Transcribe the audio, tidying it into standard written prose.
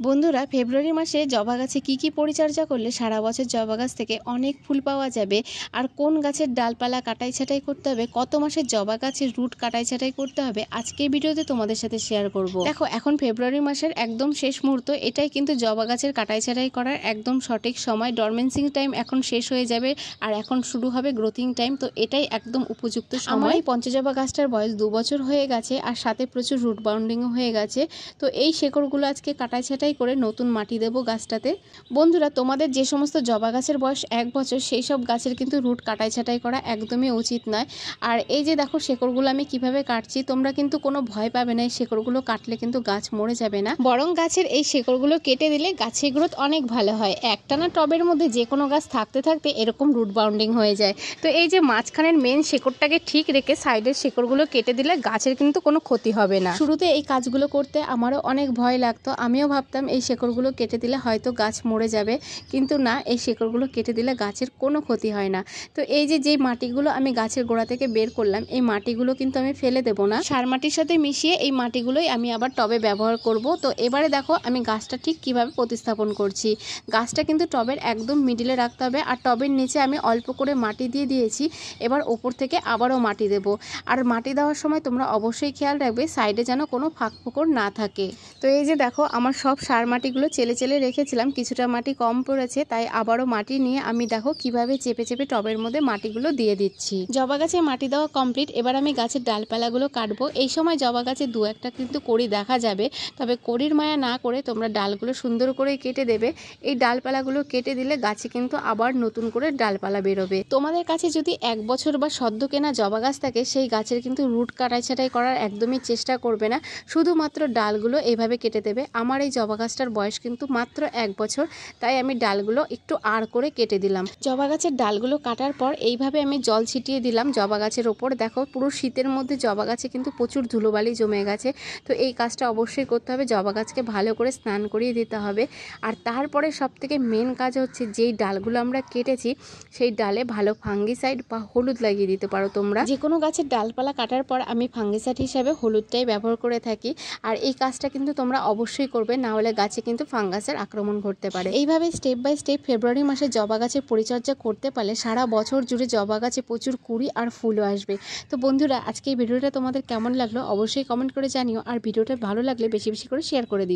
বন্ধুরা, ফেব্রুয়ারি মাসে জবা গাছে কি পরিচর্যা করলে সারা বছর জবা গাছ থেকে অনেক ফুল পাওয়া যাবে, আর কোন গাছের ডালপালা কাটাই ছাঁটাই করতে হবে, কত মাসে জবা গাছের রুট কাটাই ছাঁটাই করতে হবে, আজকের ভিডিওতে তোমাদের সাথে শেয়ার করব। দেখো, এখন ফেব্রুয়ারি মাসের একদম শেষ মুহূর্ত, এটাই কিন্তু জবা গাছের কাটাই ছাঁটাই করার একদম সঠিক সময়। ডরমেন্সিং টাইম এখন শেষ হয়ে যাবে আর এখন শুরু হবে গ্রোথিং টাইম, তো এটাই একদম উপযুক্ত সময়। এই পঞ্চজবা গাছটার বয়স 2 বছর হয়ে গেছে আর সাথে প্রচুর রুট বাউন্ডিংও হয়ে গেছে। তো এই শেকড়গুলো আজকে কাটাই ছাঁটাই করে নতুন মাটি দেব গাছটাতে। বন্ধুরা, তোমাদের যে সমস্ত জবা গাছের বয়স 1 বছর সেই সব গাছের কিন্তু রুট কাটাই ছাঁটাই করা একদমই উচিত নয়। আর এই যে দেখো শেকড়গুলো আমি কিভাবে কাটছি, তোমরা কিন্তু কোনো ভয় পাবে না। এই শেকড়গুলো কাটলে কিন্তু গাছ মরে যাবে না, বরং গাছের এই শেকড়গুলো কেটে দিলে গাছের গ্রোথ অনেক ভালো হয়। একটানা টবের মধ্যে যে কোনো গাছ থাকতে থাকতে এরকম রুট বাউন্ডিং হয়ে যায়। তো এই যে মাঝখানের মেন শেকড়টাকে ঠিক রেখে সাইডের শেকড়গুলো কেটে দিলে গাছের কিন্তু কোনো ক্ষতি হবে না। শুরুতে এই কাজগুলো করতে আমারও অনেক ভয় লাগতো। আমিও ভাবতাম এই শেকড়গুলো কেটে দিলে হয়তো গাছ মরে যাবে, কিন্তু না, এই শেকড়গুলো কেটে দিলে গাছের কোনো ক্ষতি হয় না। তো এই যে যেই মাটিগুলো আমি গাছের গোড়া থেকে বের করলাম, এই মাটিগুলো কিন্তু আমি ফেলে দেব না, সার মাটির সাথে মিশিয়ে এই মাটিগুলোই আমি আবার টবে ব্যবহার করব। তো এবারে দেখো আমি গাছটা ঠিক কিভাবে প্রতিস্থাপন করছি। গাছটা কিন্তু টবের একদম মিডিলে রাখতে হবে, আর টবের নিচে আমি অল্প করে মাটি দিয়ে দিয়েছি। এবার ওপর থেকে আবারও মাটি দেব। আর মাটি দেওয়ার সময় তোমরা অবশ্যই খেয়াল রাখবে সাইডে যেন কোনো ফাঁক ফোকর না থাকে। তো এই যে দেখো আমার সব সার মাটিগুলো চেলে চেলে রেখেছিলাম, কিছুটা মাটি কম পড়েছে, তাই আবারও মাটি নিয়ে আমি দেখো কিভাবে চেপে চেপে টবের মধ্যে মাটিগুলো দিয়ে দিচ্ছি। জবা গাছে মাটি দেওয়া কমপ্লিট। এবার আমি গাছের ডালপালাগুলো কাটবো। এই সময় জবা গাছে 2-1টা কিন্তু কড়ি দেখা যাবে, তবে কড়ির মায়া না করে তোমরা ডালগুলো সুন্দর করে কেটে দেবে। এই ডালপালাগুলো কেটে দিলে গাছে কিন্তু আবার নতুন করে ডালপালা বেরোবে। তোমাদের কাছে যদি 1 বছর বা সদ্য কেনা জবা গাছ থাকে, সেই গাছের কিন্তু রুট কাটাই ছাঁটাই করার একদমই চেষ্টা করবে না, শুধুমাত্র ডালগুলো এইভাবে কেটে দেবে। আমার এই জবা গাছটার বয়স কিন্তু মাত্র 1 বছর, তাই আমি ডালগুলো একটু আড় করে কেটে দিলাম। জবা গাছের ডালগুলো কাটার পর এইভাবে আমি জল ছিটিয়ে দিলাম জবা গাছের ওপর। দেখো পুরো শীতের মধ্যে জবা গাছে কিন্তু প্রচুর ধুলোবালি জমে গেছে, তো এই কাজটা অবশ্যই করতে হবে। জবা গাছকে ভালো করে স্নান করিয়ে দিতে হবে। আর তারপরে সবথেকে মেন কাজ হচ্ছে, যেই ডালগুলো আমরা কেটেছি সেই ডালে ভালো ফাঙ্গিসাইড বা হলুদ লাগিয়ে দিতে পারো তোমরা। যে কোনো গাছের ডালপালা কাটার পর আমি ফাঙ্গিসাইড হিসাবে হলুদটাই ব্যবহার করে থাকি। আর এই কাজটা কিন্তু তোমরা অবশ্যই করবে, না হলে গাছে কিন্তু ফাঙ্গাসের আক্রমণ ঘটতে পারে। এইভাবে স্টেপ বাই স্টেপ ফেব্রুয়ারি মাসে জবা গাছের পরিচর্যা করতে পারলে সারা বছর জুড়ে জবা গাছে প্রচুর কুড়ি আর ফুলও আসবে। তো বন্ধুরা, আজকে এই ভিডিওটা তোমাদের কেমন লাগলো অবশ্যই কমেন্ট করে জানিও, আর ভিডিওটা ভালো লাগলে বেশি বেশি করে শেয়ার করে দিও।